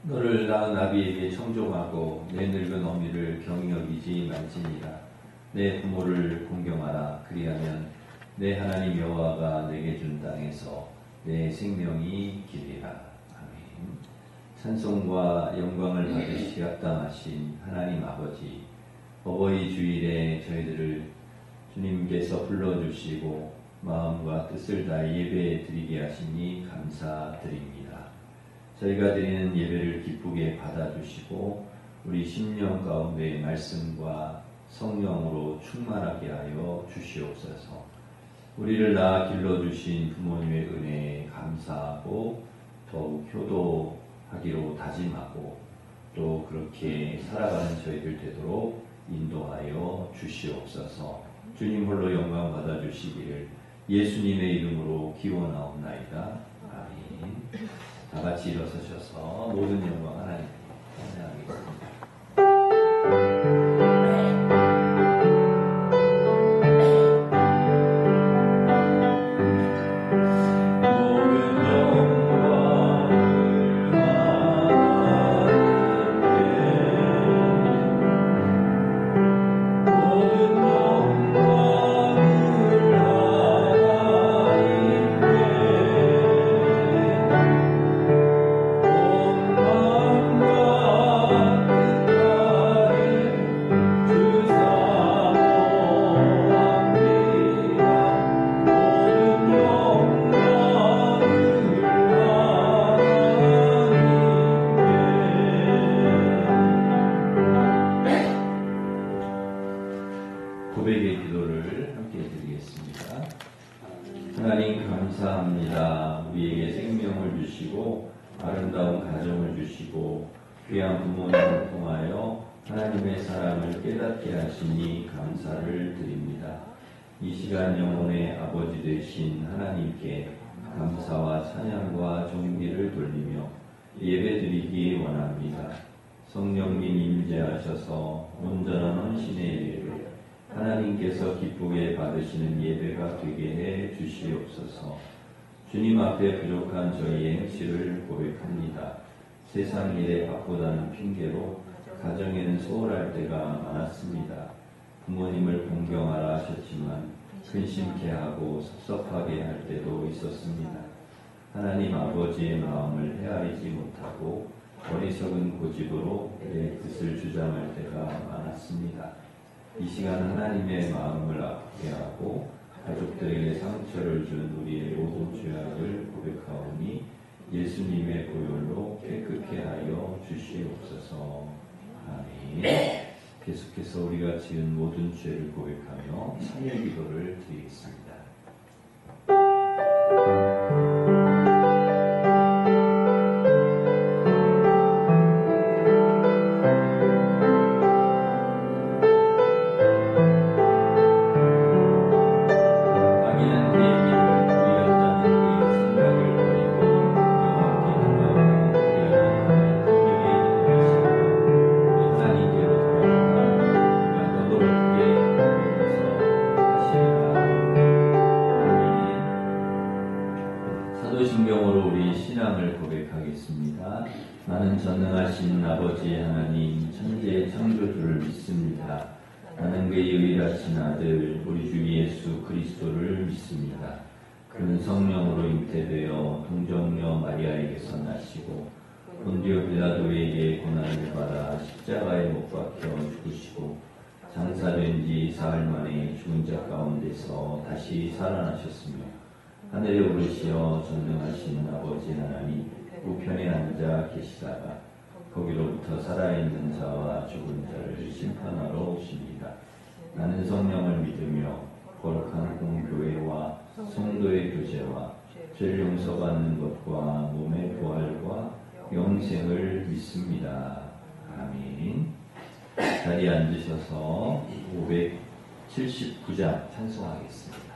너를 낳은 아비에게 청종하고 내 늙은 어미를 경히 여기지 말지니라. 내 부모를 공경하라. 그리하면 내 하나님 여호와가 내게 준 땅에서 내 생명이 기리라. 아멘. 찬송과 영광을 받으시기 합당하신 하나님 아버지, 어버이 주일에 저희들을 주님께서 불러주시고 마음과 뜻을 다해 예배 드리게 하시니 감사드립니다. 저희가 드리는 예배를 기쁘게 받아주시고 우리 심령 가운데 말씀과 성령으로 충만하게 하여 주시옵소서. 우리를 낳아 길러주신 부모님의 은혜에 감사하고 더욱 효도하기로 다짐하고 또 그렇게 살아가는 저희들 되도록 인도하여 주시옵소서. 주님 홀로 영광 받아주시기를 예수님의 이름으로 기원하옵나이다. 아멘. 다 같이 일어서셔서 모든 영광 하나님께 찬양하겠습니다. 고백의 기도를 함께 드리겠습니다. 하나님 감사합니다. 우리에게 생명을 주시고 아름다운 가정을 주시고 귀한 부모님을 통하여 하나님의 사랑을 깨닫게 하시니 감사를 드립니다. 이 시간 영혼의 아버지 되신 하나님께 감사와 찬양과 존귀를 돌리며 예배드리기 원합니다. 성령님 임재하셔서 온전한 헌신의 예배, 하나님께서 기쁘게 받으시는 예배가 되게 해 주시옵소서. 주님 앞에 부족한 저희의 행실을 고백합니다. 세상 일에 바쁘다는 핑계로 가정에는 소홀할 때가 많았습니다. 부모님을 공경하라 하셨지만 근심케 하고 섭섭하게 할 때도 있었습니다. 하나님 아버지의 마음을 헤아리지 못하고 어리석은 고집으로 내 뜻을 주장할 때가 많았습니다. 이 시간 하나님의 마음을 아프게 하고 가족들에게 상처를 준 우리의 모든 죄악을 고백하오니 예수님의 보혈로 깨끗게 하여 주시옵소서. 아멘. 계속해서 우리가 지은 모든 죄를 고백하며 참여 기도를 드리겠습니다. 사도신경으로 우리 신앙을 고백하겠습니다. 나는 전능하신 아버지 하나님 천지의 창조주를 믿습니다. 나는 그의 유일하신 아들 우리 주 예수 그리스도를 믿습니다. 그는 성령으로 잉태되어 동정녀 마리아에게서 나시고 본디오 빌라도에게 고난을 받아 십자가에 못 박혀 죽으시고 장사된 지 사흘 만에 죽은 자 가운데서 다시 살아나셨으며 하늘에 오르시어 전능하신 아버지 하나님 우편에 앉아 계시다가 거기로부터 살아있는 자와 죽은 자를 심판하러 오십니다. 나는 성령을 믿으며 거룩한 공교회와 성도의 교제와 죄를 용서받는 것과 몸의 부활과 영생을 믿습니다. 아멘. 자리에 앉으셔서 579장 찬송하겠습니다.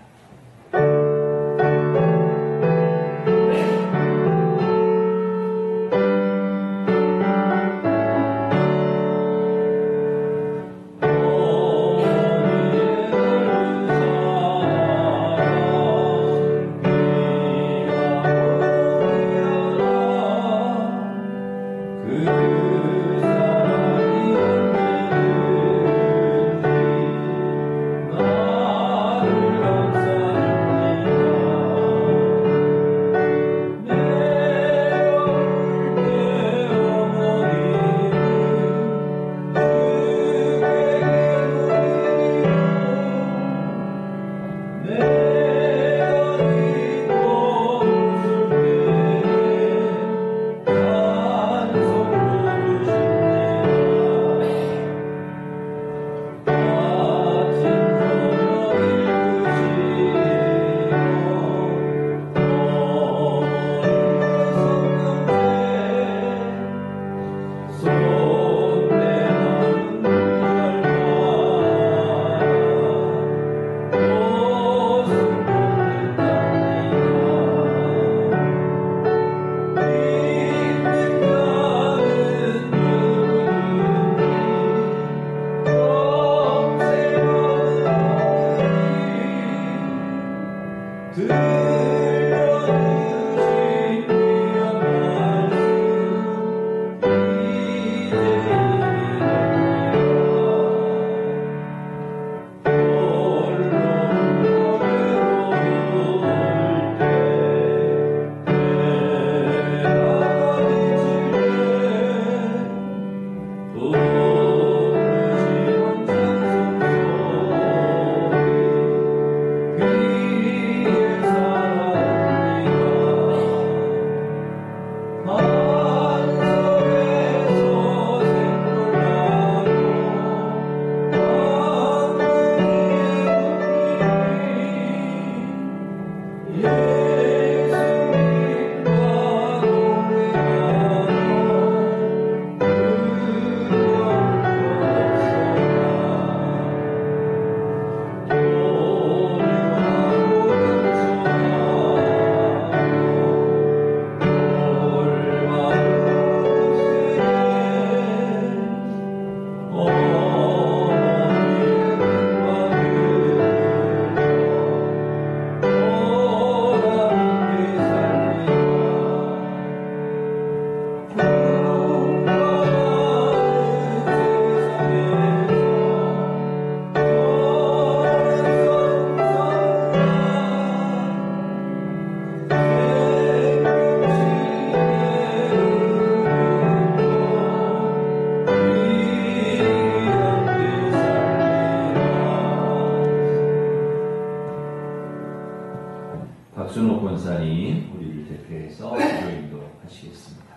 박순호 권사님 우리를 대표해서 기도 하시겠습니다.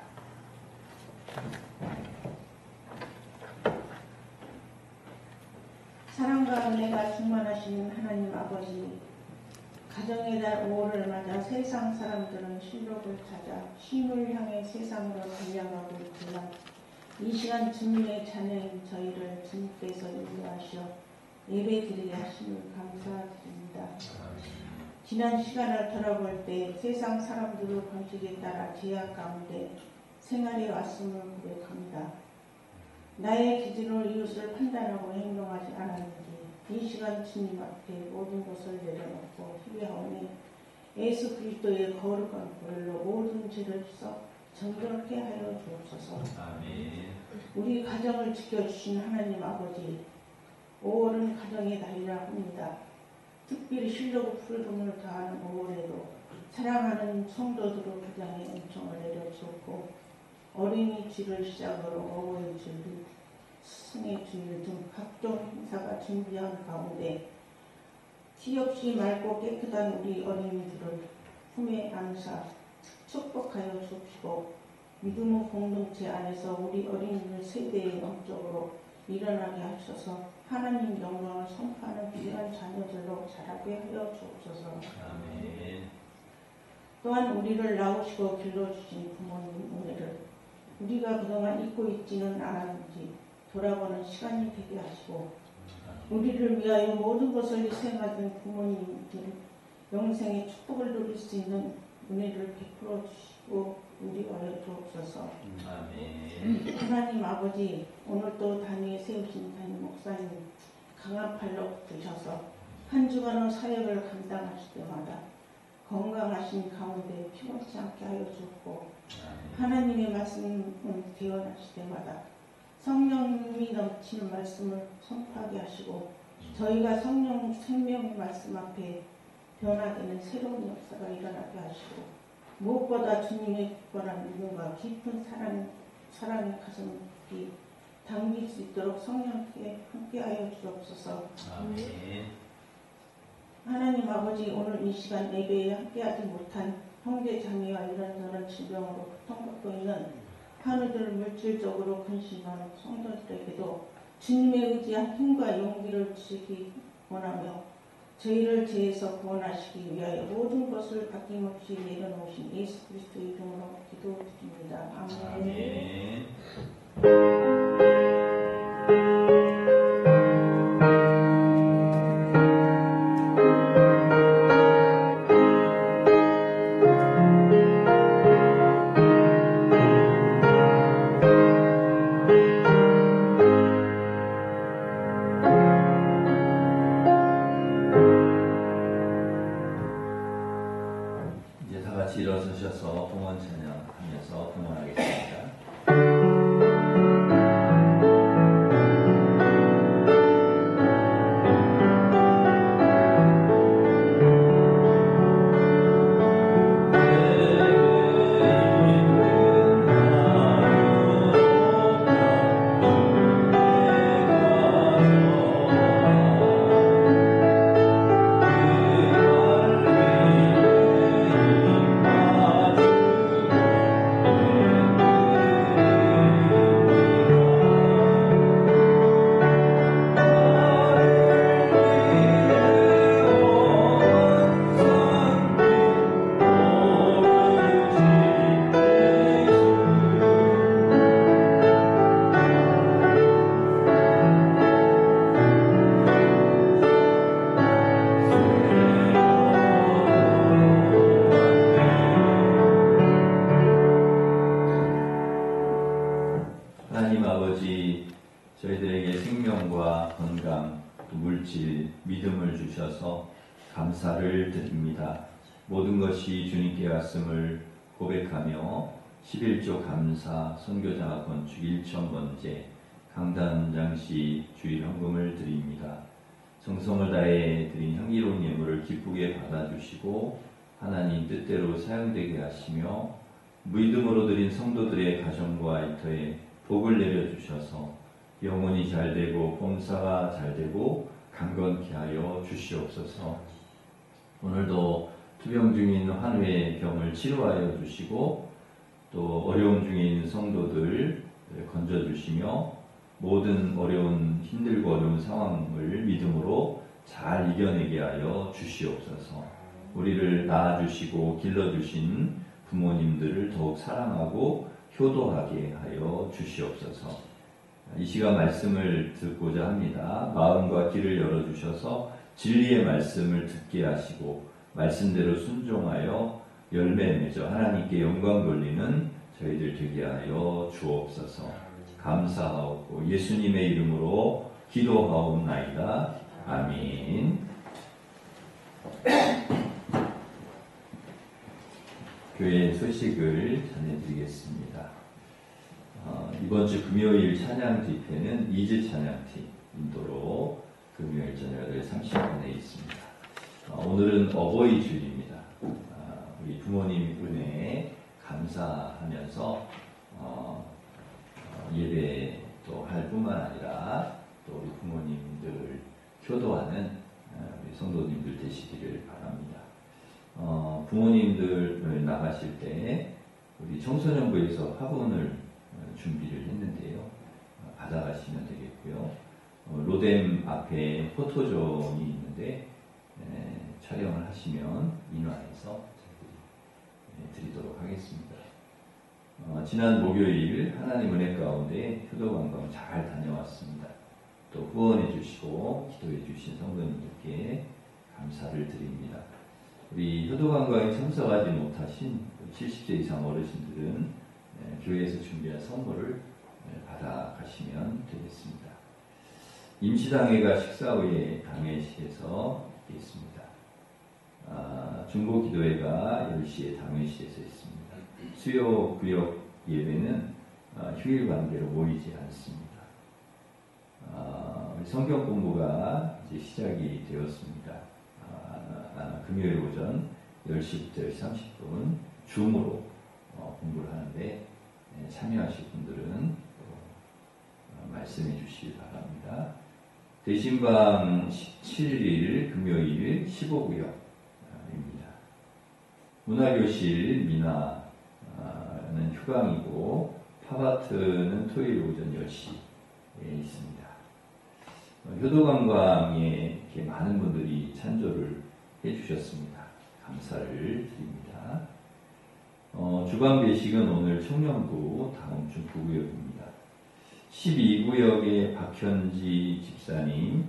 사랑과 은혜가 충만하신 하나님 아버지, 가정의 달 5월을 맞아 세상 사람들은 실록을 찾아 쉼을 향해 세상으로 달려가고 있지만 이 시간 주님의 자녀인 저희를 주님께서 인도하시어 예배드리게 하심을 감사드립니다. 지난 시간을 돌아볼 때 세상 사람들의 방식에 따라 죄악 가운데 생활해 왔음을 고백합니다. 나의 기준으로 이웃을 판단하고 행동하지 않았는지 이 시간 주님 앞에 모든 것을 내려놓고 회개하오니 예수 그리스도의 거룩한 보혈로 모든 죄를 씻어 정결케 하여 주옵소서. 아멘. 우리 가정을 지켜주신 하나님 아버지, 5월은 가정의 달이라 합니다. 특별히 신뢰고 푸르름을 다하는 5월에도 사랑하는 성도들의 가정에 은총을 내려주었고 어린이 주를 시작으로 어버이 주일, 스승의 주일 등 각종 행사가 준비한 가운데 티 없이 맑고 깨끗한 우리 어린이들을 품에 안사 축복하여 주옵시고 믿음의 공동체 안에서 우리 어린이들 세대의 영적으로 일어나게 하셔서 하나님 영광을 선포하는 귀한 자녀들로 자라게 하여 주옵소서. 아멘. 또한 우리를 낳으시고 길러주신 부모님 은혜를 우리가 그동안 잊고 있지는 않았는지 돌아보는 시간이 되게 하시고 우리를 위하여 모든 것을 희생하던 부모님들 영생의 축복을 누릴 수 있는 은혜를 베풀어 주시고 우리와여 주옵소서. 아멘. 하나님 아버지, 오늘도 단위에 세우신 담임 목사님 강한 팔로 드셔서 한 주간의 사역을 감당하실 때마다 건강하신 가운데 피곤치 않게 하여 주옵고 하나님의 말씀을 기원하실 때마다 성령이 넘치는 말씀을 선포하게 하시고 저희가 성령 생명의 말씀 앞에 변화되는 새로운 역사가 일어나게 하시고 무엇보다 주님의 굳건한 믿음과 깊은 사랑의 가슴이 당길 수 있도록 성령께 함께하여 주옵소서. 아멘. 하나님 아버지, 오늘 이 시간 예배에 함께하지 못한 형제 자매와 이런저런 질병으로 고통받고 있는 하루들 물질적으로 근심하는 성도들에게도 주님의 의지한 힘과 용기를 주시기 원하며 저희를 죄에서 구원하시기 위하여 모든 것을 아낌없이 내려놓으신 예수 그리스도의 이름으로 기도드립니다. 아멘. 아멘. 이제 다 같이 일어서셔서 봉헌 찬양하면서 봉헌하겠습니다. 하나님 아버지, 저희들에게 생명과 건강, 또 물질, 믿음을 주셔서 감사를 드립니다. 모든 것이 주님께 왔음을 고백하며 11조 감사 선교자 건축 1,000번째 강단장시 주일헌금을 드립니다. 정성을 다해 드린 향기로운 예물을 기쁘게 받아주시고 하나님 뜻대로 사용되게 하시며 믿음으로 드린 성도들의 가정과 일터에 복을 내려주셔서 영혼이 잘되고 범사가 잘되고 강건케 하여 주시옵소서. 오늘도 투병 중인 환우의 병을 치료하여 주시고 또 어려움 중에 있는 성도들 건져주시며 모든 힘들고 어려운 상황을 믿음으로 잘 이겨내게 하여 주시옵소서. 우리를 낳아주시고 길러주신 부모님들을 더욱 사랑하고 효도하게 하여 주시옵소서. 이 시간 말씀을 듣고자 합니다. 마음과 귀를 열어주셔서 진리의 말씀을 듣게 하시고 말씀대로 순종하여 열매 맺어 하나님께 영광 돌리는 저희들 되게 하여 주옵소서. 감사하옵고 예수님의 이름으로 기도하옵나이다. 아멘. 교회 소식을 전해드리겠습니다. 이번 주 금요일 찬양 집회는 2주 찬양팀 인도로 금요일 저녁 8시 30분에 있습니다. 오늘은 어버이 주일입니다. 우리 부모님 은혜에 감사하면서 예배도 할 뿐만 아니라 또 우리 부모님들 효도하는 우리 성도님들 되시기를 바랍니다. 부모님들 나가실 때 우리 청소년부에서 화분을 준비를 했는데요. 받아가시면 되겠고요. 로뎀 앞에 포토존이 있는데 촬영을 하시면 인화해서 드리도록 하겠습니다. 지난 목요일 하나님 은혜 가운데 효도관광 잘 다녀왔습니다. 또 후원해 주시고 기도해 주신 성도님들께 감사를 드립니다. 우리 효도관광에 참석하지 못하신 70세 이상 어르신들은 교회에서 준비한 선물을 받아가시면 되겠습니다. 임시당회가 식사 후에 당회실에서 있겠습니다. 중보기도회가 10시에 당회실에서 있습니다. 수요 구역 예배는 휴일 관계로 모이지 않습니다. 성경 공부가 이제 시작이 되었습니다. 금요일 오전 10시부터 30분 줌으로 공부를 하는데 참여하실 분들은 말씀해 주시기 바랍니다. 대신방 17일 금요일 15구역입니다. 문화교실 미나는 휴강이고 팝아트는 토요일 오전 10시에 있습니다. 효도관광에 이렇게 많은 분들이 찬조를 해주셨습니다. 감사를 드립니다. 주간 배식은 오늘 청년부 다음 주 9구역입니다. 12구역의 박현지 집사님,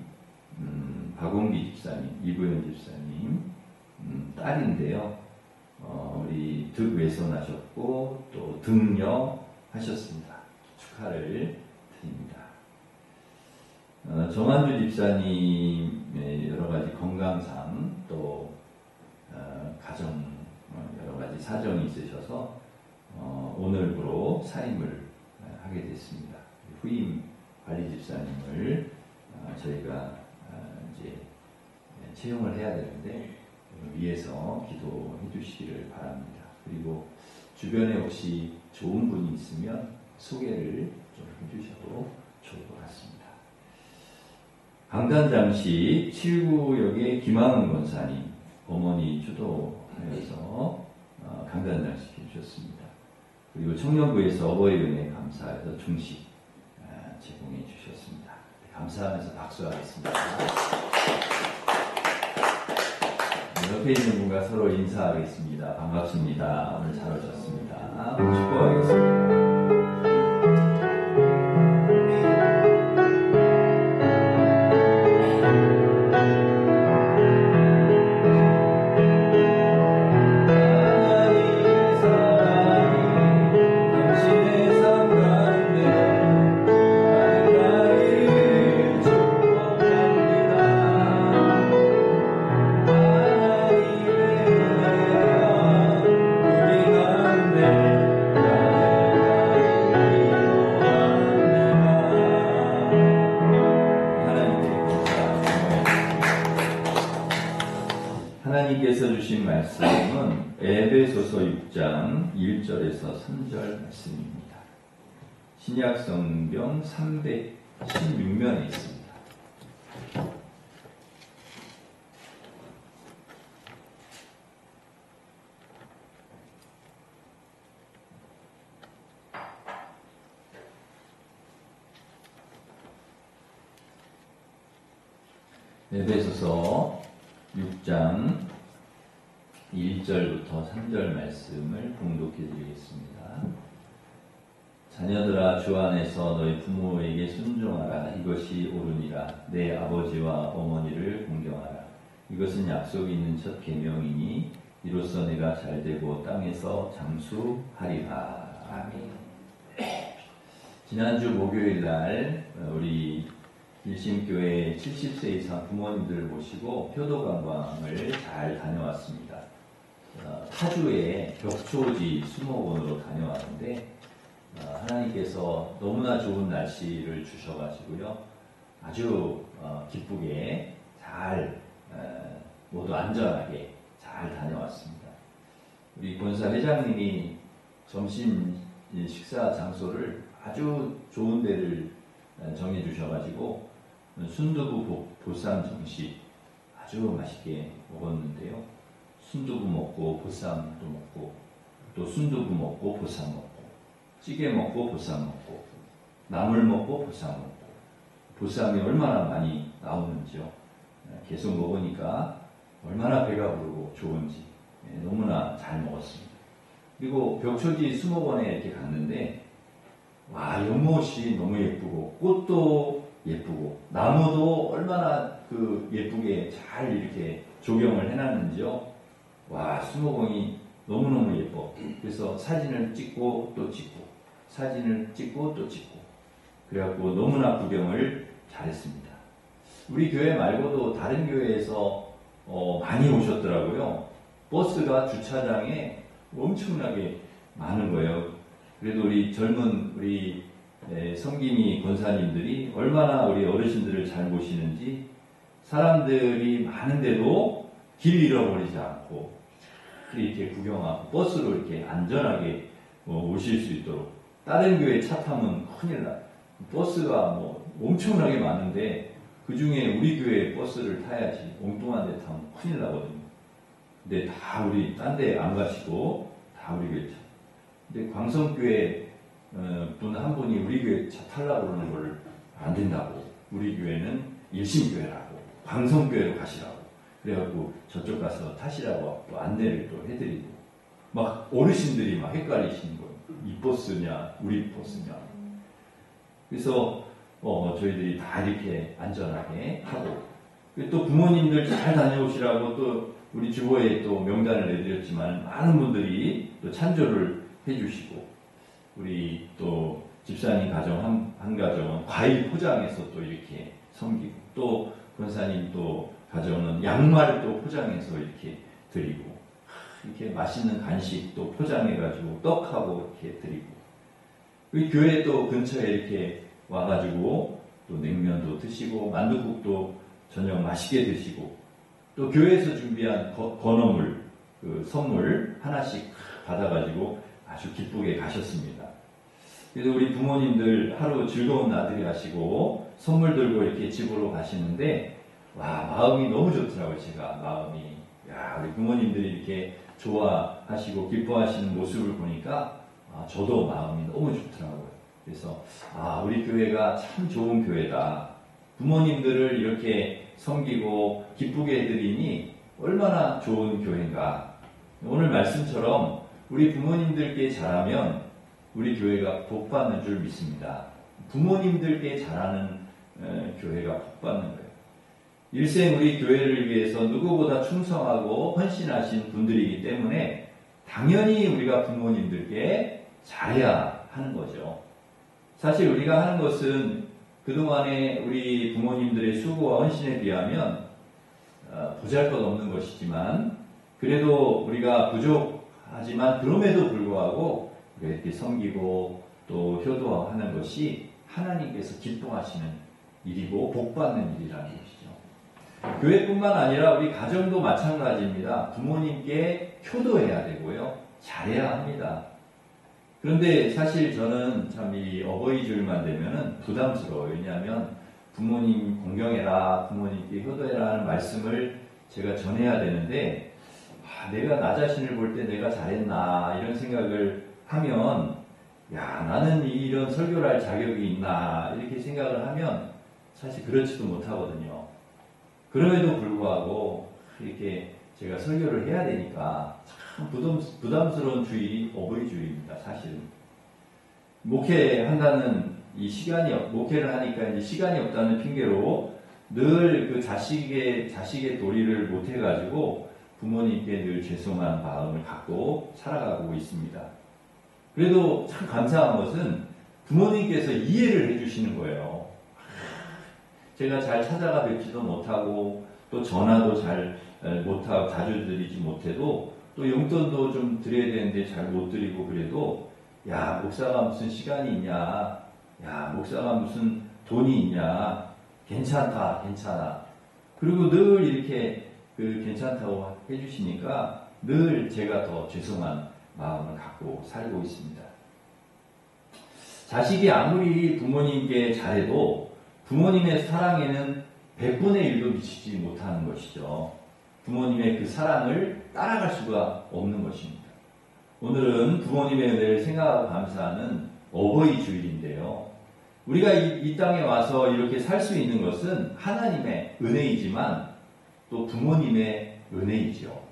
박홍기 집사님, 이구현 집사님 딸인데요. 우리 득외선하셨고 또 등려하셨습니다. 축하를 드립니다. 정한주 집사님의 여러 가지 건강상 또 가정 여러 가지 사정이 있으셔서 오늘부로 사임을 하게 됐습니다. 후임 관리 집사님을 저희가 이제 채용을 해야 되는데 위에서 기도해 주시기를 바랍니다. 그리고 주변에 혹시 좋은 분이 있으면 소개를 좀 해주셔도 좋을 것 같습니다. 강단장씨 7구역의 김항은 권사님 어머니 주도하여서 강단장식 해주셨습니다. 그리고 청년부에서 어버이 은혜 감사해서 중식 제공해 주셨습니다. 감사하면서 박수하겠습니다. 옆에 있는 분과 서로 인사하겠습니다. 반갑습니다. 오늘 잘 오셨습니다. 축복하겠습니다. 하나님께서 주신 말씀은 에베소서 6장 1절에서 3절 말씀입니다. 신약 성경 316면에 있습니다. 에베소서 6장 1절부터 3절 말씀을 봉독해 드리겠습니다. 자녀들아 주 안에서 너희 부모에게 순종하라. 이것이 옳으니라. 내 아버지와 어머니를 공경하라. 이것은 약속이 있는 첫 계명이니 이로써 내가 잘되고 땅에서 장수하리라. 아멘. 지난주 목요일 날 우리 일심교회 70세 이상 부모님들을 모시고 효도관광을 잘 다녀왔습니다. 타주의 벽초지 수목원으로 다녀왔는데 하나님께서 너무나 좋은 날씨를 주셔가지고요. 아주 기쁘게 잘 모두 안전하게 잘 다녀왔습니다. 우리 본사 회장님이 점심 식사 장소를 아주 좋은 데를 정해 주셔가지고 순두부 보쌈 정식 아주 맛있게 먹었는데요. 순두부 먹고 보쌈도 먹고 또 순두부 먹고 보쌈 먹고 찌개 먹고 보쌈 먹고 나물 먹고 보쌈 먹고 보쌈이 얼마나 많이 나오는지요. 계속 먹으니까 얼마나 배가 부르고 좋은지 너무나 잘 먹었습니다. 그리고 벽초지 수목원에 이렇게 갔는데 와, 연못이 너무 예쁘고 꽃도 예쁘고 나무도 얼마나 그 예쁘게 잘 이렇게 조경을 해놨는지요. 와, 수목원이 너무너무 예뻐. 그래서 사진을 찍고 또 찍고 사진을 찍고 또 찍고 그래갖고 너무나 구경을 잘했습니다. 우리 교회 말고도 다른 교회에서 많이 오셨더라고요. 버스가 주차장에 엄청나게 많은 거예요. 그래도 우리 젊은 우리 성김이 권사님들이 얼마나 우리 어르신들을 잘 모시는지 사람들이 많은데도 길 잃어버리지 않고 이렇게 구경하고 버스로 이렇게 안전하게 오실 수 있도록. 다른 교회 차 타면 큰일 나. 버스가 뭐 엄청나게 많은데 그 중에 우리 교회 버스를 타야지. 엉뚱한 데 타면 큰일 나거든요. 근데 다 우리 딴 데 안 가시고 다 우리 교회 차. 근데 광성교회 분 한 분이 우리 교회 차 타려고 그러는 걸 안 된다고. 우리 교회는 일심교회라고. 광성교회로 가시라고. 그래갖고 저쪽 가서 타시라고 또 안내를 또 해드리고. 막 어르신들이 막 헷갈리시는 거예요. 이 버스냐, 우리 버스냐. 그래서 저희들이 다 이렇게 안전하게 하고. 또 부모님들 잘 다녀오시라고 또 우리 주보에 또 명단을 내드렸지만 많은 분들이 또 찬조를 해주시고 우리 또 집사님 가정 한 가정은 과일 포장해서 또 이렇게 섬기고 또 권사님 또 가정은 양말을 또 포장해서 이렇게 드리고 이렇게 맛있는 간식 또 포장해가지고 떡하고 이렇게 드리고 우리 교회 또 근처에 이렇게 와가지고 또 냉면도 드시고 만둣국도 저녁 맛있게 드시고 또 교회에서 준비한 건어물 그 선물 하나씩 받아가지고 아주 기쁘게 가셨습니다. 그래서 우리 부모님들 하루 즐거운 나들이 하시고 선물 들고 이렇게 집으로 가시는데 와, 마음이 너무 좋더라고요. 제가 마음이 야, 우리 부모님들이 이렇게 좋아하시고 기뻐하시는 모습을 보니까 저도 마음이 너무 좋더라고요. 그래서 우리 교회가 참 좋은 교회다. 부모님들을 이렇게 섬기고 기쁘게 해드리니 얼마나 좋은 교회인가. 오늘 말씀처럼 우리 부모님들께 잘하면 우리 교회가 복받는 줄 믿습니다. 부모님들께 잘하는 교회가 복받는 거예요. 일생 우리 교회를 위해서 누구보다 충성하고 헌신하신 분들이기 때문에 당연히 우리가 부모님들께 잘해야 하는 거죠. 사실 우리가 하는 것은 그동안에 우리 부모님들의 수고와 헌신에 비하면 보잘것없는 것이지만 그래도 우리가 부족하지만 그럼에도 불구하고 우리가 이렇게 섬기고 또 효도하는 것이 하나님께서 기뻐하시는 일이고 복받는 일이라는 것이죠. 교회뿐만 아니라 우리 가정도 마찬가지입니다. 부모님께 효도해야 되고요. 잘해야 합니다. 그런데 사실 저는 참 이 어버이 주일만 되면은 부담스러워요. 왜냐하면 부모님 공경해라, 부모님께 효도해라 하는 말씀을 제가 전해야 되는데 내가 나 자신을 볼 때 내가 잘했나 이런 생각을 하면 나는 이런 설교를 할 자격이 있나 이렇게 생각을 하면 사실 그렇지도 못하거든요. 그럼에도 불구하고 이렇게 제가 설교를 해야 되니까 참 부담스러운 주일이 어버이 주일입니다. 사실은 목회한다는 이 목회를 하니까 이제 시간이 없다는 핑계로 늘 그 자식의 도리를 못 해가지고 부모님께 늘 죄송한 마음을 갖고 살아가고 있습니다. 그래도 참 감사한 것은 부모님께서 이해를 해주시는 거예요. 제가 잘 찾아가 뵙지도 못하고 또 전화도 잘 못하고 자주 드리지 못해도 또 용돈도 좀 드려야 되는데 잘 못 드리고 그래도 목사가 무슨 시간이 있냐, 목사가 무슨 돈이 있냐, 괜찮다, 괜찮아. 그리고 늘 이렇게 괜찮다고 해주시니까 늘 제가 더 죄송한 마음을 갖고 살고 있습니다. 자식이 아무리 부모님께 잘해도 부모님의 사랑에는 100분의 1도 미치지 못하는 것이죠. 부모님의 그 사랑을 따라갈 수가 없는 것입니다. 오늘은 부모님의 은혜를 생각하고 감사하는 어버이 주일인데요. 우리가 이 땅에 와서 이렇게 살 수 있는 것은 하나님의 은혜이지만 또 부모님의 은혜이죠.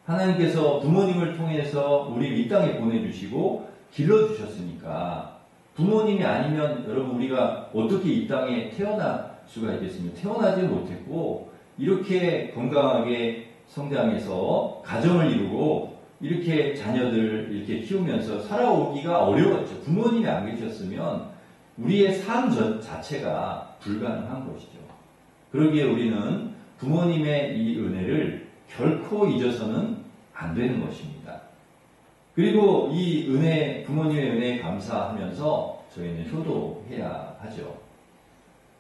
하나님께서 부모님을 통해서 우리 이 땅에 보내주시고 길러주셨으니까 부모님이 아니면 여러분 우리가 어떻게 이 땅에 태어날 수가 있겠습니까? 태어나지 못했고 이렇게 건강하게 성장해서 가정을 이루고 이렇게 자녀들 이렇게 키우면서 살아오기가 어려웠죠. 부모님이 안 계셨으면 우리의 삶 자체가 불가능한 것이죠. 그러기에 우리는 부모님의 이 은혜를 결코 잊어서는 안 되는 것입니다. 그리고 이 은혜, 부모님의 은혜에 감사하면서 저희는 효도해야 하죠.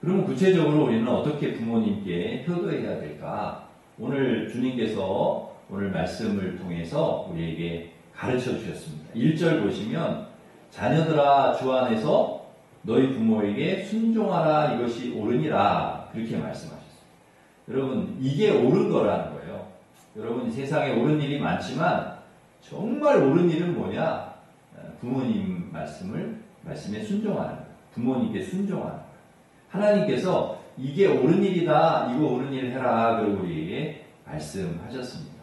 그러면 구체적으로 우리는 어떻게 부모님께 효도해야 될까? 오늘 주님께서 오늘 말씀을 통해서 우리에게 가르쳐 주셨습니다. 1절 보시면 자녀들아 주 안에서 너희 부모에게 순종하라 이것이 옳으니라 그렇게 말씀하셨습니다. 여러분 이게 옳은 거라는 거예요. 여러분 세상에 옳은 일이 많지만 정말 옳은 일은 뭐냐? 부모님 말씀에 순종하는 거예요. 부모님께 순종하는 거예요. 하나님께서 이게 옳은 일이다, 이거 옳은 일 해라, 그러고 우리에게 말씀하셨습니다.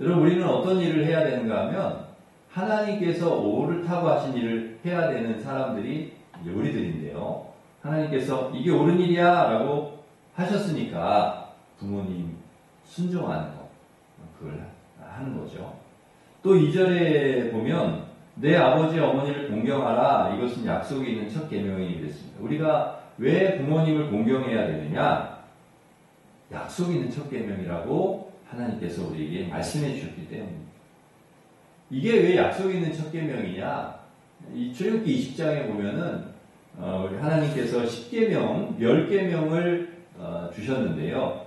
여러분 우리는 어떤 일을 해야 되는가 하면 하나님께서 옳다고 하신 일을 해야 되는 사람들이 우리들인데요. 하나님께서 이게 옳은 일이야 라고 하셨으니까 부모님 순종하는 거, 그걸 하는 거죠. 또 2절에 보면 내 아버지 어머니를 공경하라 이것은 약속이 있는 첫 계명이 그랬습니다. 우리가 왜 부모님을 공경해야 되느냐? 약속이 있는 첫 계명이라고 하나님께서 우리에게 말씀해 주셨기 때문입니다. 이게 왜 약속이 있는 첫 계명이냐? 이 출애굽기 20장에 보면은 우리 하나님께서 10계명, 10계명을 주셨는데요.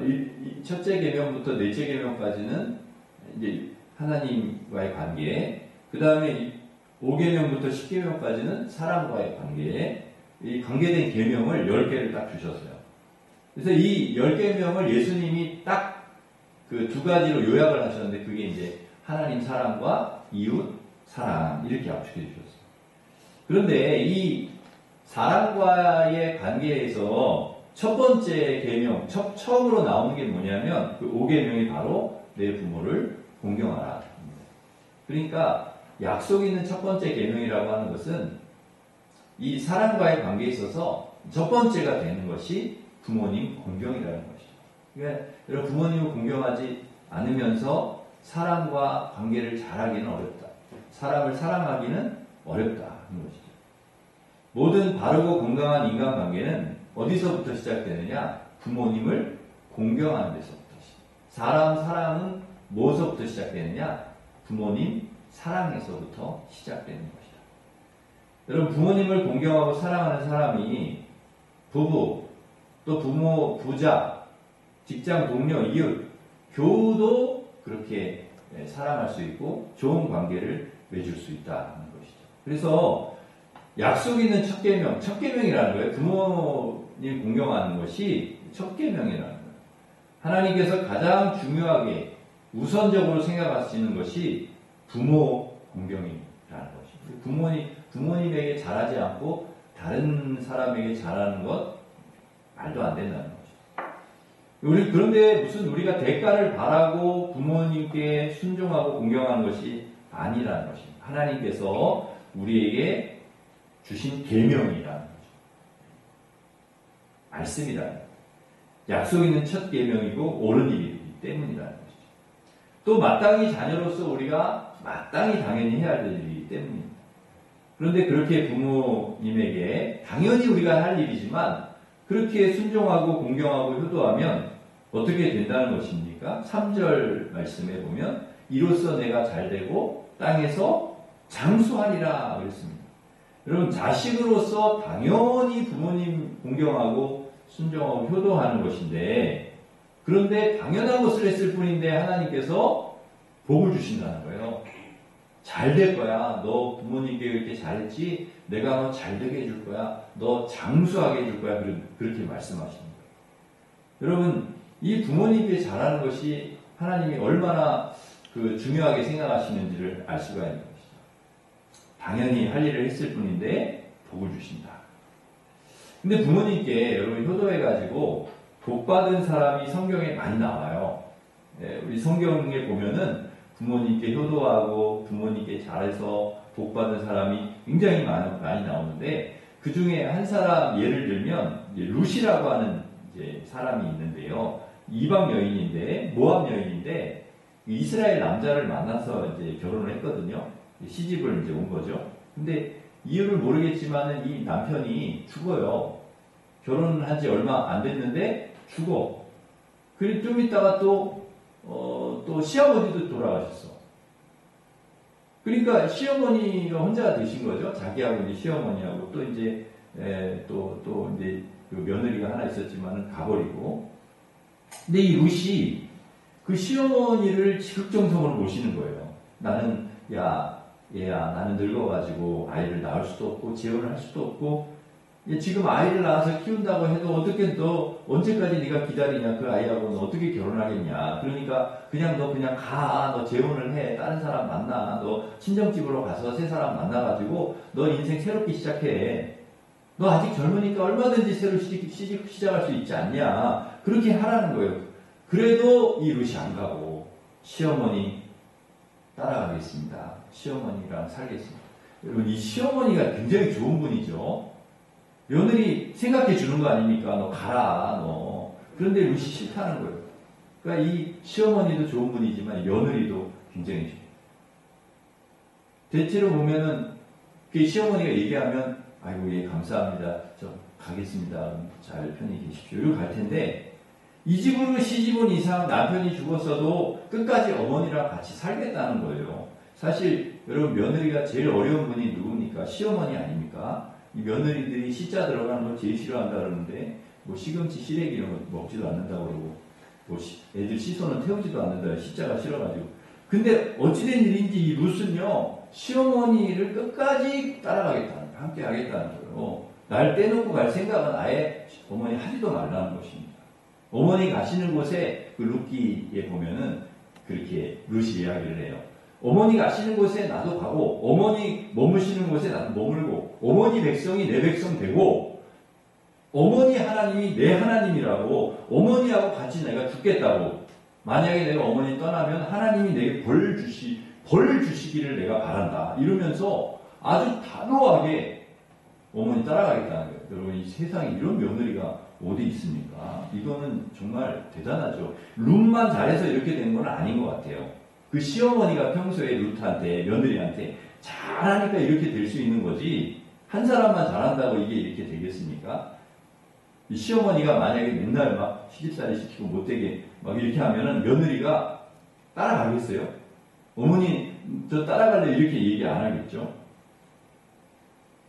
이 첫째 계명부터 넷째 계명까지는 이제 하나님과의 관계, 그 다음에 5계명부터 10계명까지는 사람과의 관계, 이 관계된 계명을 10개를 딱 주셨어요. 그래서 이 10계명을 예수님이 딱 그 두 가지로 요약을 하셨는데 그게 이제 하나님 사랑과 이웃 사랑 이렇게 압축해 주셨어요. 그런데 이 사랑과의 관계에서 첫 번째 계명, 처음으로 나오는 게 뭐냐면 그 5계명이 바로 내 부모를 공경하라. 그러니까 약속 있는 첫 번째 계명이라고 하는 것은 이 사람과의 관계에 있어서 첫 번째가 되는 것이 부모님 공경이라는 것이죠. 그러니까 여러분 부모님을 공경하지 않으면서 사람과 관계를 잘하기는 어렵다. 사람을 사랑하기는 어렵다 하는 것이죠. 모든 바르고 건강한 인간관계는 어디서부터 시작되느냐? 부모님을 공경하는 데서부터 사람은 뭐서부터 시작되느냐? 부모님 사랑에서부터 시작되는 것이다. 여러분 부모님을 공경하고 사랑하는 사람이 부부, 또 부모, 부자, 직장 동료, 이웃, 교우도 그렇게 사랑할 수 있고 좋은 관계를 맺을 수 있다는 것이죠. 그래서 약속 있는 첫 계명이라는 거예요. 부모님 공경하는 것이 첫 계명이라는 거예요. 하나님께서 가장 중요하게 우선적으로 생각하시는 것이 부모 공경이라는 것이죠. 부모님에게 잘하지 않고 다른 사람에게 잘하는 것 말도 안 된다는 것이죠. 그런데 무슨 우리가 대가를 바라고 부모님께 순종하고 공경하는 것이 아니라는 것입니다. 하나님께서 우리에게 주신 계명이라는 거죠. 말씀이라는 거죠. 약속 있는 첫 계명이고 옳은 일이기 때문이라는 것이죠. 또 마땅히 자녀로서 우리가 마땅히 당연히 해야 될 일이기 때문입니다. 그런데 그렇게 부모님에게 당연히 우리가 할 일이지만 그렇게 순종하고 공경하고 효도하면 어떻게 된다는 것입니까? 3절 말씀에 보면 이로써 내가 잘되고 땅에서 장수하리라 그랬습니다. 여러분 자식으로서 당연히 부모님 공경하고 순종하고 효도하는 것인데 그런데 당연한 것을 했을 뿐인데 하나님께서 복을 주신다는 거예요. 잘 될 거야. 너 부모님께 이렇게 잘했지? 내가 너 잘되게 해줄 거야. 너 장수하게 해줄 거야. 그렇게 말씀하시는 거예요. 여러분 이 부모님께 잘하는 것이 하나님이 얼마나 중요하게 생각하시는지를 알 수가 있는 것이죠. 당연히 할 일을 했을 뿐인데 복을 주신다. 근데 부모님께 여러분 효도해가지고 복 받은 사람이 성경에 많이 나와요. 우리 성경에 보면은 부모님께 효도하고 부모님께 잘해서 복받은 사람이 굉장히 많이 나오는데 그 중에 한 사람 예를 들면 룻이라고 하는 이제 사람이 있는데요. 이방 여인인데 모압 여인인데 이스라엘 남자를 만나서 이제 결혼을 했거든요. 시집을 이제 온 거죠. 근데 이유를 모르겠지만은 이 남편이 죽어요. 결혼한 지 얼마 안 됐는데 죽어. 그리고 좀 있다가 또 시아버지도 돌아가셨어. 그러니까 시어머니가 혼자 되신 거죠. 자기하고 이제 시어머니하고 또 이제 또 이제 그 며느리가 하나 있었지만은 가버리고. 근데 이 룻이 그 시어머니를 지극정성으로 모시는 거예요. 나는 얘야 나는 늙어가지고 아이를 낳을 수도 없고 재혼을 할 수도 없고 지금 아이를 낳아서 키운다고 해도 어떻게 너 언제까지 네가 기다리냐 그 아이하고는 어떻게 결혼하겠냐. 그러니까 너 그냥 가. 너 재혼을 해. 다른 사람 만나. 너 친정집으로 가서 새 사람 만나가지고 너 인생 새롭게 시작해. 너 아직 젊으니까 얼마든지 새로 시작할 수 있지 않냐. 그렇게 하라는 거예요. 그래도 이 룻이 안 가고 시어머니 따라가겠습니다. 시어머니랑 살겠습니다. 여러분 이 시어머니가 굉장히 좋은 분이죠. 며느리 생각해 주는 거 아닙니까? 너 가라 너. 그런데 룻이 싫다는 거예요. 그러니까 이 시어머니도 좋은 분이지만 며느리도 굉장히 좋아요. 대체로 보면은 그 시어머니가 얘기하면 아이고 예 감사합니다. 저 가겠습니다. 잘 편히 계십시오. 이러고 갈 텐데 이 집으로 시집 온 이상 남편이 죽었어도 끝까지 어머니랑 같이 살겠다는 거예요. 사실 여러분 며느리가 제일 어려운 분이 누굽니까? 시어머니 아닙니까? 이 며느리들이 시자 들어가는 걸 제일 싫어한다 그러는데 뭐 시금치 시래기 이런 거 먹지도 않는다고 그러고 뭐 애들 시소는 태우지도 않는다. 시자가 싫어가지고. 근데 어찌된 일인지 이 룻은요 시어머니를 끝까지 따라가겠다는 거예요. 함께 하겠다는 거예요. 날 떼놓고 갈 생각은 아예 어머니 하지도 말라는 것입니다. 어머니 가시는 곳에 그 룻기에 보면은 그렇게 룻이 이야기를 해요. 어머니 가시는 곳에 나도 가고 어머니 머무시는 곳에 나도 머물고 어머니 백성이 내 백성 되고 어머니 하나님이 내 하나님이라고 어머니하고 같이 내가 죽겠다고. 만약에 내가 어머니 떠나면 하나님이 내게 벌 주시기를 내가 바란다. 이러면서 아주 단호하게 어머니 따라가겠다는 거예요. 여러분 이 세상에 이런 며느리가 어디 있습니까? 이거는 정말 대단하죠. 룻만 잘해서 이렇게 된 건 아닌 것 같아요. 그 시어머니가 평소에 룻한테 며느리한테 잘하니까 이렇게 될 수 있는 거지 한 사람만 잘한다고 이게 이렇게 되겠습니까? 이 시어머니가 만약에 맨날 막 시집살이 시키고 못되게 막 이렇게 하면은 며느리가 따라가겠어요? 어머니 저 따라갈래 이렇게 얘기 안 하겠죠?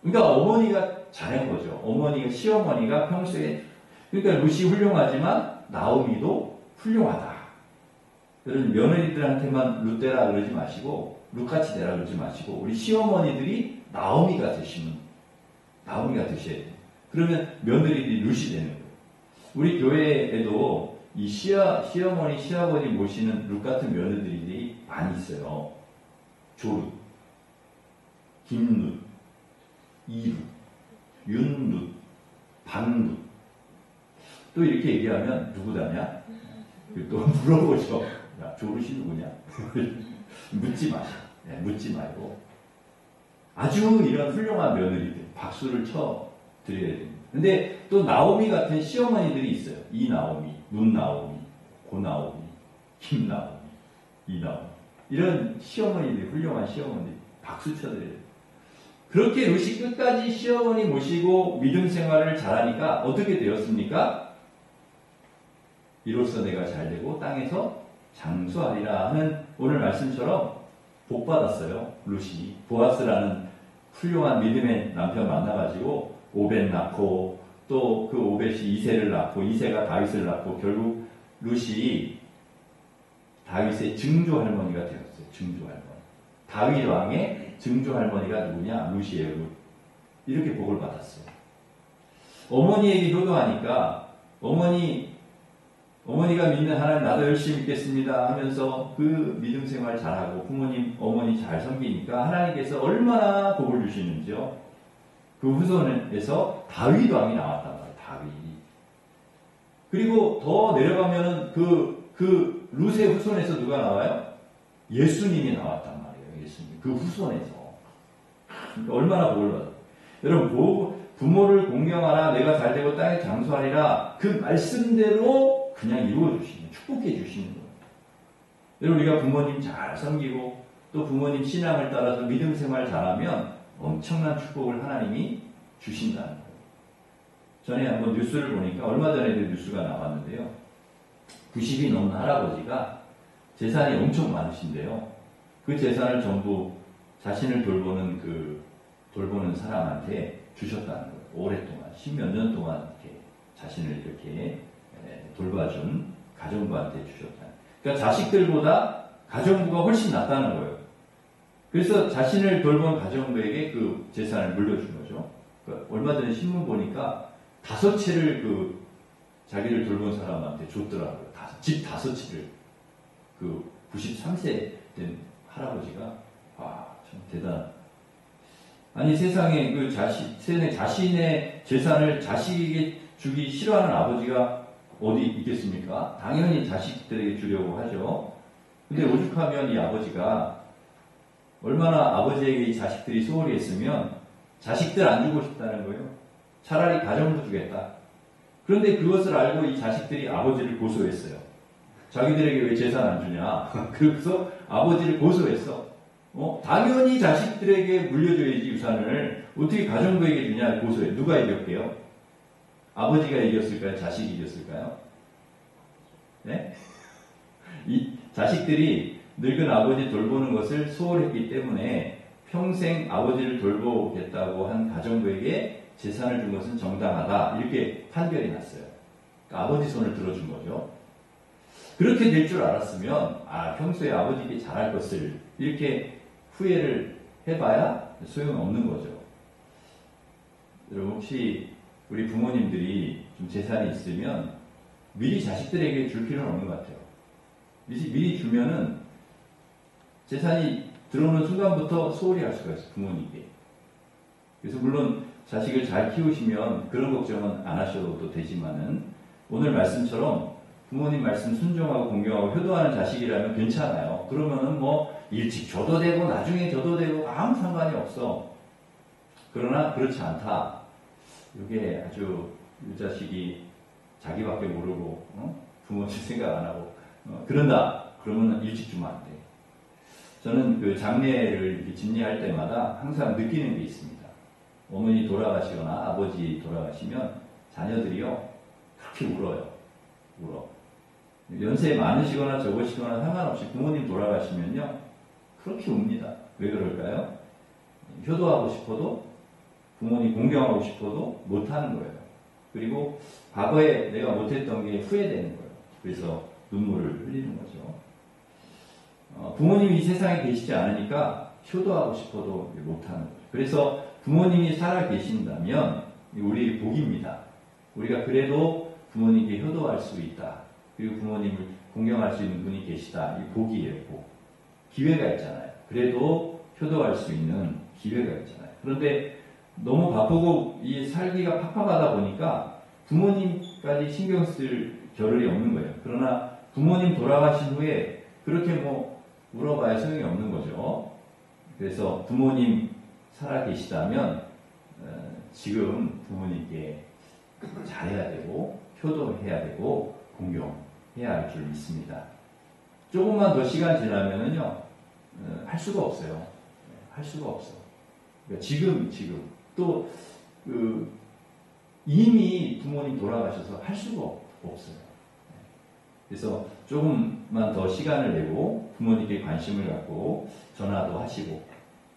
그러니까 어머니가 잘한 거죠. 어머니가 시어머니가 평소에 그러니까 룻이 훌륭하지만 나오미도 훌륭하다. 여러분 며느리들한테만 룻되라 그러지 마시고 룻같이 되라 그러지 마시고 우리 시어머니들이 나오미가 되셔야 돼요. 그러면 며느리들이 룻이 되는 거예요. 우리 교회에도 이 시어머니, 시아버지 모시는 룻 같은 며느리들이 많이 있어요. 조룻, 김룻, 이룻, 윤룻, 박룻. 또 이렇게 얘기하면 누구다냐? 또 물어보죠. 야, 조룻이 누구냐? 묻지 마시고, 묻지 말고. 아주 이런 훌륭한 며느리들, 박수를 쳐 드려야 됩니다. 근데 또 나오미 같은 시어머니들이 있어요. 이 나오미, 눈 나오미, 고 나오미, 김 나오미, 이 나오미. 이런 시어머니들, 훌륭한 시어머니들, 박수 쳐드려야 돼요. 그렇게 룻이 끝까지 시어머니 모시고 믿음 생활을 잘하니까 어떻게 되었습니까? 이로써 내가 잘되고 땅에서 장수하리라 하는 오늘 말씀처럼 복받았어요. 룻이. 보아스라는 훌륭한 믿음의 남편 만나가지고 오벳 낳고 또 그 오벳이 이새를 낳고 이새가 다윗을 낳고 결국 룻이 다윗의 증조 할머니가 되었어요. 증조 할머니. 다윗 왕의 증조 할머니가 누구냐? 룻이에요. 룻. 이렇게 복을 받았어요. 어머니에게 효도하니까 어머니가 믿는 하나님 나도 열심히 믿겠습니다 하면서 그 믿음 생활 잘하고 부모님, 어머니 잘 섬기니까 하나님께서 얼마나 복을 주시는지요. 그 후손에서 다윗 왕이 나왔단 말이에요. 다윗. 그리고 더 내려가면은 그 그 룻의 후손에서 누가 나와요? 예수님이 나왔단 말이에요. 예수님. 그 후손에서. 그러니까 얼마나 복을 받아. 여러분, 부모를 공경하라, 내가 잘되고 땅에 장수하리라, 그 말씀대로 그냥 이루어주시는, 축복해 주시는 거예요. 여러분, 우리가 부모님 잘 섬기고, 또 부모님 신앙을 따라서 믿음 생활 잘하면 엄청난 축복을 하나님이 주신다는 거예요. 전에 한번 뉴스를 보니까, 얼마 전에도 뉴스가 나왔는데요. 90이 넘는 할아버지가 재산이 엄청 많으신데요. 그 재산을 전부 자신을 돌보는 사람한테 주셨다는 거예요. 오랫동안, 십몇 년 동안 이렇게 자신을 이렇게 돌봐준 가정부한테 주셨다. 그러니까 자식들보다 가정부가 훨씬 낫다는 거예요. 그래서 자신을 돌본 가정부에게 그 재산을 물려준 거죠. 그러니까 얼마 전에 신문 보니까 5채를 자기를 돌본 사람한테 줬더라고요. 집 5채를. 93세 된 할아버지가, 참 대단한. 아니, 세상에 자신의 재산을 자식에게 주기 싫어하는 아버지가 어디 있겠습니까? 당연히 자식들에게 주려고 하죠. 근데 오죽하면 이 아버지가 얼마나 아버지에게 이 자식들이 소홀히 했으면 자식들 안 주고 싶다는 거예요. 차라리 가정부 주겠다. 그런데 그것을 알고 이 자식들이 아버지를 고소했어요. 자기들에게 왜 재산 안 주냐. 그래서 아버지를 고소했어. 당연히 자식들에게 물려줘야지 유산을. 어떻게 가정부에게 주냐 고소해. 누가 이겼게요? 아버지가 이겼을까요? 자식이 이겼을까요? 네? 이 자식들이 늙은 아버지 돌보는 것을 소홀했기 때문에 평생 아버지를 돌보겠다고 한 가정부에게 재산을 준 것은 정당하다. 이렇게 판결이 났어요. 그러니까 아버지 손을 들어준 거죠. 그렇게 될 줄 알았으면 평소에 아버지께 잘할 것을 이렇게 후회를 해봐야 소용없는 거죠. 여러분, 혹시 우리 부모님들이 좀 재산이 있으면 미리 자식들에게 줄 필요는 없는 것 같아요. 미리 주면은 재산이 들어오는 순간부터 소홀히 할 수가 있어요. 부모님께. 그래서 물론 자식을 잘 키우시면 그런 걱정은 안 하셔도 되지만은 오늘 말씀처럼 부모님 말씀 순종하고 공경하고 효도하는 자식이라면 괜찮아요. 그러면은 일찍 줘도 되고 나중에 줘도 되고 아무 상관이 없어. 그러나 그렇지 않다. 이게 아주 이 자식이 자기밖에 모르고 부모님 생각 안 하고 그런다. 그러면 일찍 주면 안 돼. 저는 그 장례를 이렇게 집례할 때마다 항상 느끼는 게 있습니다. 어머니 돌아가시거나 아버지 돌아가시면 자녀들이요 그렇게 울어요. 연세 많으시거나 적으시거나 상관없이 부모님 돌아가시면요 그렇게 웁니다. 왜 그럴까요? 효도하고 싶어도 부모님 공경하고 싶어도 못하는 거예요. 그리고 과거에 내가 못했던 게 후회되는 거예요. 그래서 눈물을 흘리는 거죠. 부모님이 이 세상에 계시지 않으니까 효도하고 싶어도 못하는 거죠. 그래서 부모님이 살아 계신다면 우리 복입니다. 우리가 그래도 부모님께 효도할 수 있다. 그리고 부모님을 공경할 수 있는 분이 계시다. 이 복이에요, 복. 기회가 있잖아요. 그래도 효도할 수 있는 기회가 있잖아요. 그런데 너무 바쁘고 이 살기가 팍팍하다 보니까 부모님까지 신경 쓸 겨를이 없는 거예요. 그러나 부모님 돌아가신 후에 그렇게 물어봐야 소용이 없는 거죠. 그래서 부모님 살아 계시다면 지금 부모님께 잘해야 되고 효도해야 되고 공경해야 할 줄 믿습니다. 조금만 더 시간 지나면은요 할 수가 없어요. 할 수가 없어. 그러니까 지금 또 이미 부모님 돌아가셔서 할 수가 없어요. 그래서 조금만 더 시간을 내고 부모님께 관심을 갖고 전화도 하시고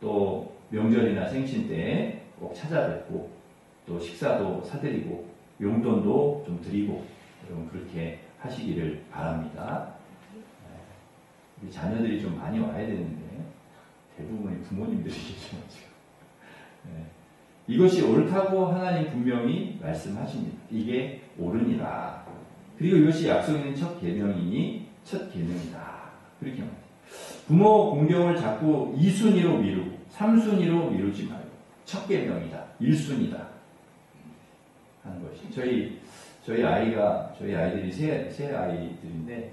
또 명절이나 생신 때 꼭 찾아뵙고 또 식사도 사드리고 용돈도 좀 드리고 여러분 그렇게 하시기를 바랍니다. 우리 자녀들이 좀 많이 와야 되는데 대부분의 부모님들이 계시죠. 이것이 옳다고 하나님 분명히 말씀하십니다. 이게 옳으니라. 그리고 이것이 약속 있는 첫 계명이니 첫 계명이다. 그렇게 말합니다. 부모 공경을 자꾸 2순위로 미루고 3순위로 미루지 말고 첫 계명이다. 1순위다. 하는 것이 저희 아이들이 세 아이들인데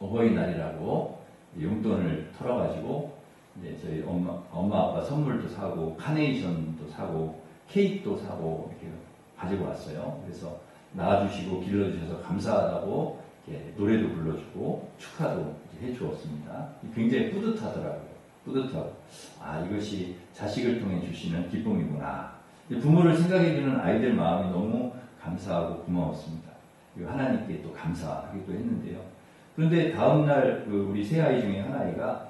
어버이날이라고 용돈을 털어가지고 이제 저희 엄마 아빠 선물도 사고 카네이션도 사고 케이크도 사고 이렇게 가지고 왔어요. 그래서 낳아주시고 길러주셔서 감사하다고 이렇게 노래도 불러주고 축하도 이렇게 해주었습니다. 굉장히 뿌듯하더라고요. 뿌듯하고 이것이 자식을 통해 주시는 기쁨이구나. 부모를 생각해주는 아이들 마음이 너무 감사하고 고마웠습니다. 그리고 하나님께 또 감사하기도 했는데요. 그런데 다음날 우리 세 아이 중에 한 아이가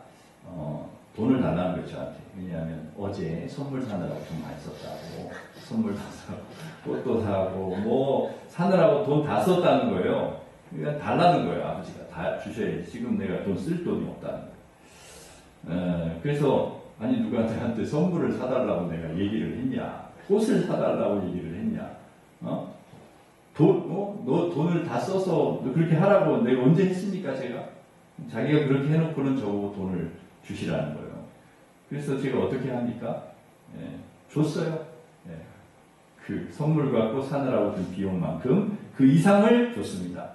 돈을 달라는 거예요, 저한테. 왜냐하면 어제 선물 사느라고 돈 많이 썼다고, 선물도 사고, 꽃도 사고, 뭐 사느라고 돈 다 썼다는 거예요. 그러니까 달라는 거예요, 아버지가. 다 주셔야지. 지금 내가 돈 쓸 돈이 없다는 거예요. 그래서 아니 누가 나한테 선물을 사달라고 내가 얘기를 했냐, 꽃을 사달라고 얘기를 했냐, 너 돈을 다 써서 그렇게 하라고 내가 언제 했습니까, 제가? 자기가 그렇게 해놓고는 저보고 돈을 주시라는 거예요. 그래서 제가 어떻게 합니까? 줬어요. 그 선물과 꽃 사느라고 든 비용만큼 그 이상을 줬습니다.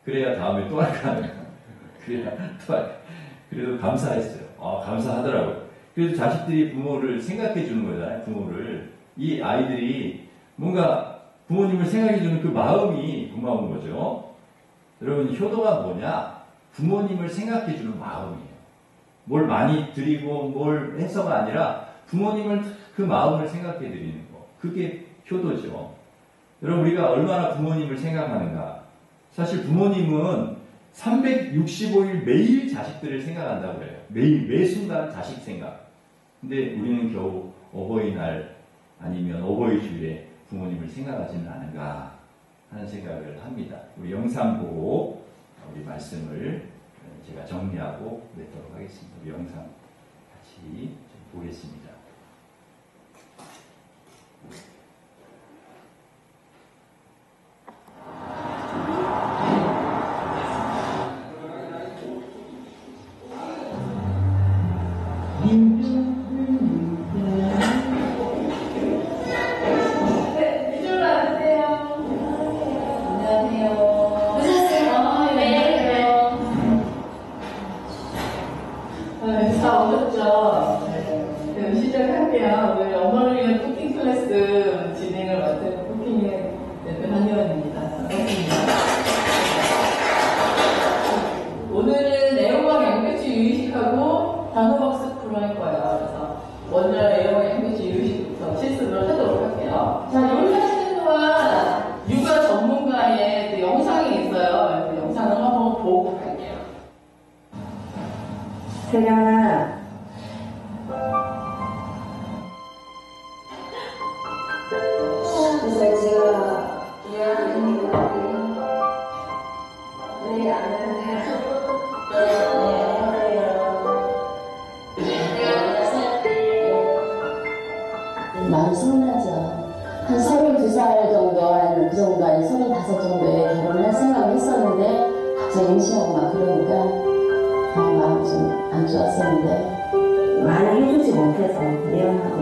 그래야 다음에 또 할까 하니까. 그래야 또 할까. 그래도 감사했어요. 감사하더라고요. 그래서 자식들이 부모를 생각해 주는 거잖아요. 부모를. 이 아이들이 뭔가 부모님을 생각해 주는 그 마음이 고마운 거죠. 여러분, 효도가 뭐냐? 부모님을 생각해 주는 마음이에요. 뭘 많이 드리고 뭘 해서가 아니라 부모님을 그 마음을 생각해 드리는 거. 그게 효도죠. 여러분, 우리가 얼마나 부모님을 생각하는가. 사실 부모님은 365일 매일 자식들을 생각한다고 그래요. 매일, 매 순간 자식 생각. 근데 우리는 겨우 어버이날 아니면 어버이주일에 부모님을 생각하지는 않은가 하는 생각을 합니다. 우리 영상 보고 우리 말씀을 제가 정리하고 맺도록 하겠습니다. 우리 영상 같이 좀 보겠습니다. 세련아, 그래서 제가 미안해요. 네, 안녕하세요. 마음 서운하죠. 한 32살 정도, 그 정도, 아니 35 정도에 결혼을 할 생각을 했었는데, 갑자기 임신하고 막 그러니까, 마음이 좀 안 좋았었는데. 많이 해주지 못해서 미안하고,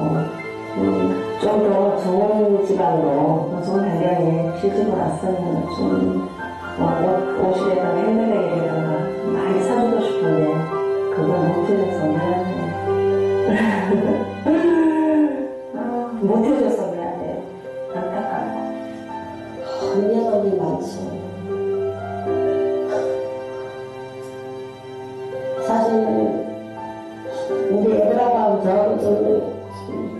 좀 더 좋은 지방으로, 좋은 환경에 시집을 왔으면 좀, 옷이라든가 핸드백이라든가 많이 사주고 싶은데, 그걸 못해줘서 미안해. 못해줘서 미안해. 안타까워. 미안한 게 많죠. 사실 우리 애들하고 저하고 좀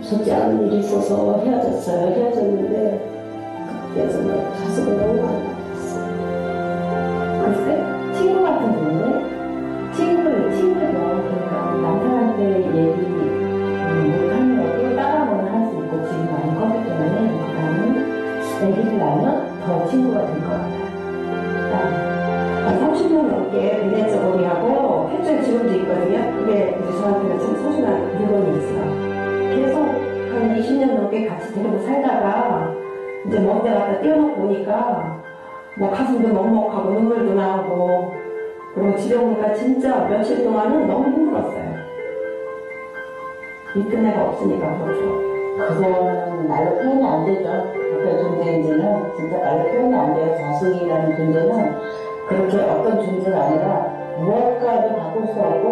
좋지 않은 일이 있어서 헤어졌어요. 헤어졌는데 그때 정말 가슴을 너무 많이 아팠어요. 글쎄, 친구 같은 분인데, 친구죠. 그러니까 남편한테 얘기 못하는 것도 따라서는 할 수 있고, 지금 많이 컸기 때문에, 그다음에 애기를 낳으면 더 친구가 될 것 같아요. 30년 넘게 비대적으로 하고, 펜션 지금도 있거든요. 그게 이제 저한테는 참 소중한 물건이 있어요. 계속 한 20년 넘게 같이 데리고 살다가, 이제 먼 데 갔다 띄워놓고 오니까, 뭐 가슴도 먹먹하고 눈물도 나오고, 그리고 집에 오니까 진짜 며칠 동안은 너무 힘들었어요. 이쁜 애가 없으니까 그렇죠. 그거는 말로 표현이 안 되죠. 그 존재인지는 진짜 말로 표현이 안 돼요. 자식이라는 존재는 그렇게 어떤 존재가 아니라 무엇과도 바꿀 수 없고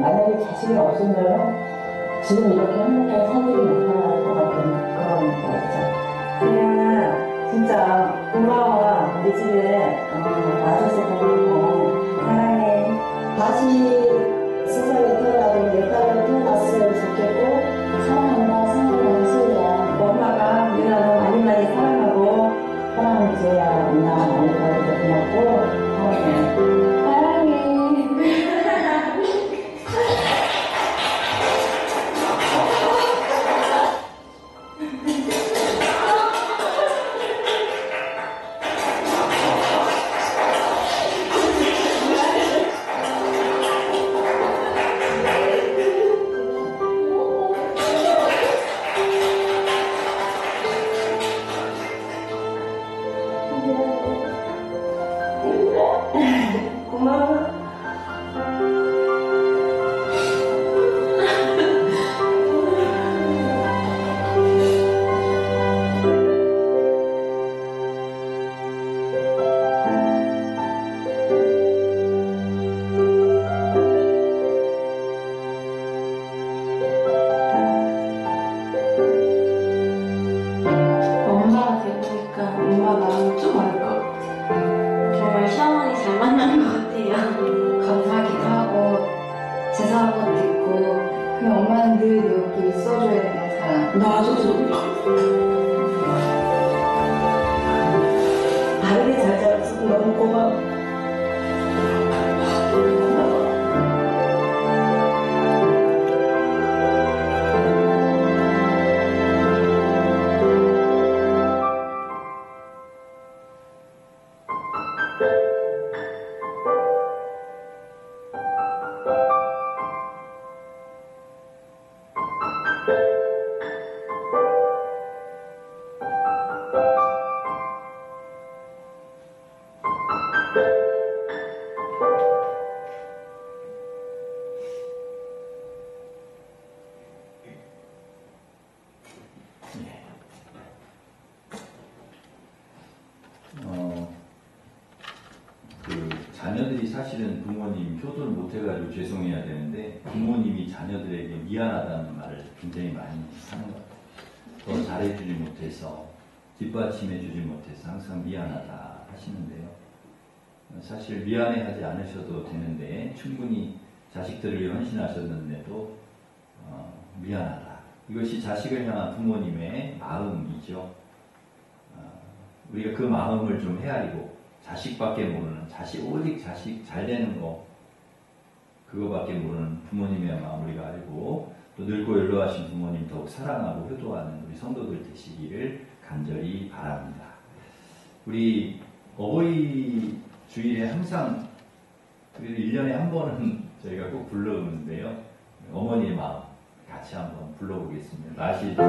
만약에 자식이 없으면 지금 이렇게 행복하게 살지 못할 것 같은 그런 거죠. 세연아 진짜 고마워. 우리 집에 와줘서 고맙고 사랑해. 다시 세상에 태어나도 내 딸로 태어났으면 좋겠고 사랑한다, 사랑한다, 소리야. 엄마가 누나 너 많이 많이 사랑하고 사랑하는 지혜야, 엄마 많이 도와줘서 고맙고, 사랑해. 사랑해. 고마워. 엄마가 되니까 엄마 마음이 좀 어릴 것 같아요. 정말 시어머니 잘 만난 것 같아요. 감사하기도 하고 죄송한 것도 있고 그냥 엄마는 늘 내 옆에 있어줘야 되는 사람. 놔줘줘. 다르게 잘 자라서 너무 고마워. 자녀들이 사실은 부모님 효도를 못해가지고 죄송해야 되는데 부모님이 자녀들에게 미안하다는 말을 굉장히 많이 하는 것 같아요. 더 잘해주지 못해서 뒷받침해주지 못해서 항상 미안하다 하시는데요. 사실 미안해하지 않으셔도 되는데 충분히 자식들을 위해 헌신하셨는데도 미안하다. 이것이 자식을 향한 부모님의 마음이죠. 우리가 그 마음을 좀 헤아리고 자식밖에 모르는 오직 자식 잘 되는 거 그거밖에 모르는 부모님의 마음 우리가 알고 또 늙고 연로하신 부모님 더욱 사랑하고 효도하는 우리 성도들 되시기를 간절히 바랍니다. 우리 어버이 주일에 항상 그래도 1년에 한 번은 저희가 꼭 불러오는데요. 어머니의 마음 같이 한번 불러보겠습니다. 아시죠? 이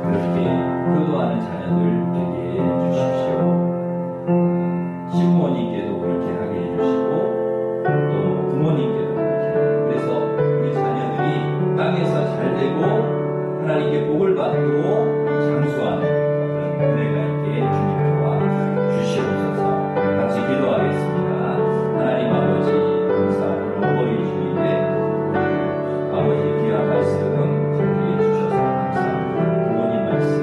그렇게 효도하는 자녀들 되게 해주십시오. 시부모님께도 그렇게 하게 해주시고 또 부모님께도 그렇게. 그래서 우리 자녀들이 땅에서 잘되고 하나님께 복을 받고 장수하는 그런 은혜가 있게 주님 도와 주시옵소서. 같이 기도하겠습니다. 하나님 아버지, 감사하는 어버이 주일에 아버지 귀한 말씀 우리에게 주셔서 감사합니다. 부모님 말씀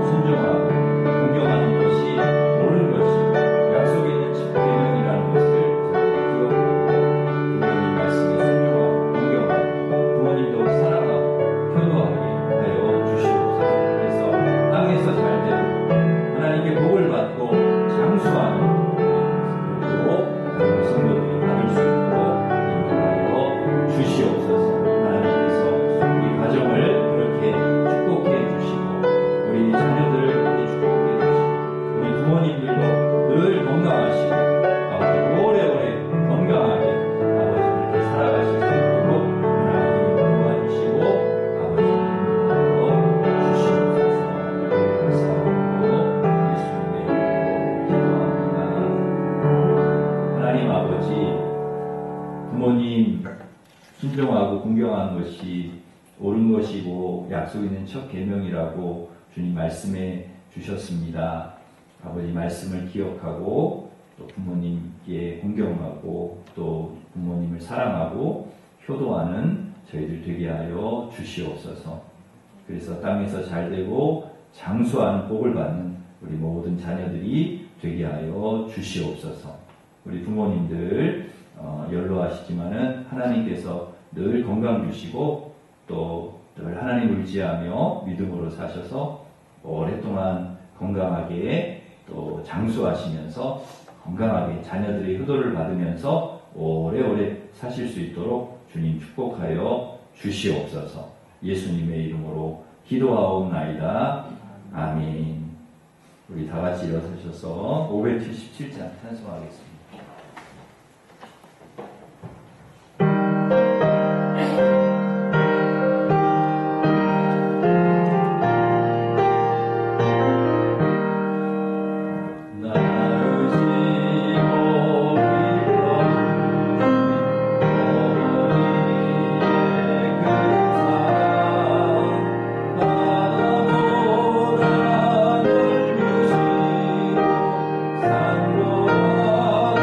순종하고 공경하는 것이 옳은 것이고 약속에 있는 첫 계명이라는 것을 기억하고 부모님 말씀에 순종하고 공경하고 부모님도 사랑하고 효도하게 하여 주시옵소서. 그래서 땅에서 잘되고 하나님께 복을 받고 장수하는 그리고 성도들이 받을 수 있도록 인도하여 주시옵소서. 하나님께서 우리 가정을 그렇게 축복해 주시고 우리 자녀들을 그렇게 축복해 주시고 우리 부모님들도 늘 건강하시고 아버지 오래오래 건강하게 아버지 그렇게 살아가실 수 있도록 하나님이 도와주시고 아버지 인도하여 주시옵소서. 감사하고 예수님의 이름으로 기도합니다. 하나님 아버지, 부모님 순종하고 공경하는 것이 옳은 것이고 약속 있는 첫 계명이라고 주님 말씀해 주셨습니다. 아버지 말씀을 기억하고 또 부모님께 공경하고 또 부모님을 사랑하고 효도하는 저희들 되게 하여 주시옵소서. 그래서 땅에서 잘되고 장수하는 복을 받는 우리 모든 자녀들이 되게 하여 주시옵소서. 우리 부모님들 연로하시지만은 하나님께서 늘 건강 주시고 또 늘 하나님 의지하며 믿음으로 사셔서 오랫동안 건강하게 또 장수하시면서 건강하게 자녀들의 효도를 받으면서 오래오래 사실 수 있도록 주님 축복하여 주시옵소서. 예수님의 이름으로 기도하옵나이다. 아멘. 우리 다 같이 일어서셔서 577장 찬송하겠습니다. 산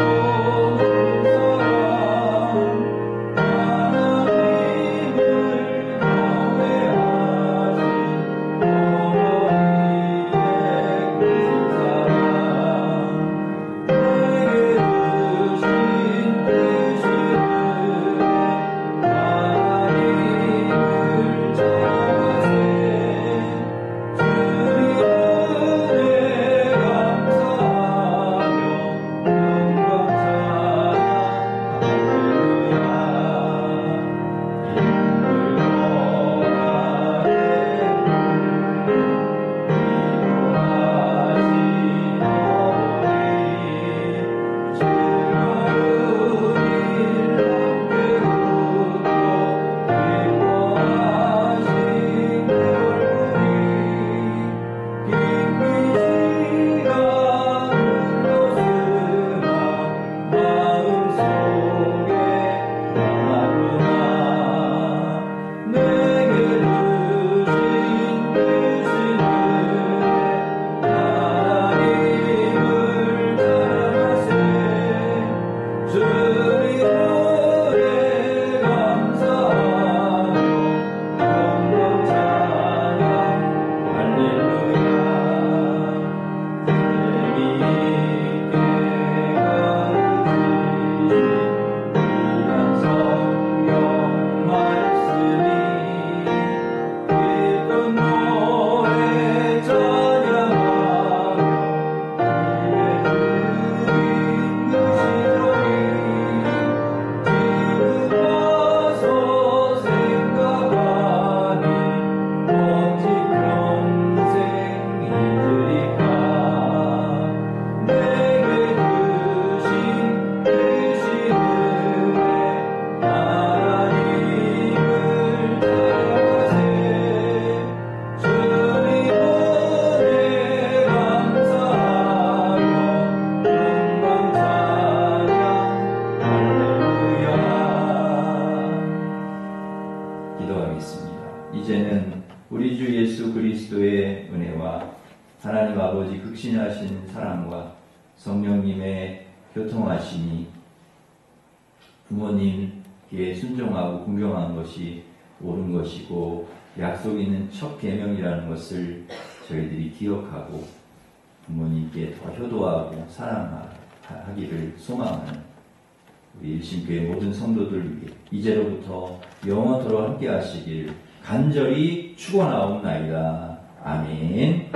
은혜와 하나님 아버지 극신하신 사랑과 성령님의 교통하심이 부모님께 순종하고 궁경한 것이 옳은 것이고 약속 있는 첫 계명이라는 것을 저희들이 기억하고 부모님께 더 효도하고 사랑하기를 소망하는 우리 일신교회 모든 성도들 위해 이제로부터 영원토록 함께 하시길 간절히 축원하옵나이다. 아멘.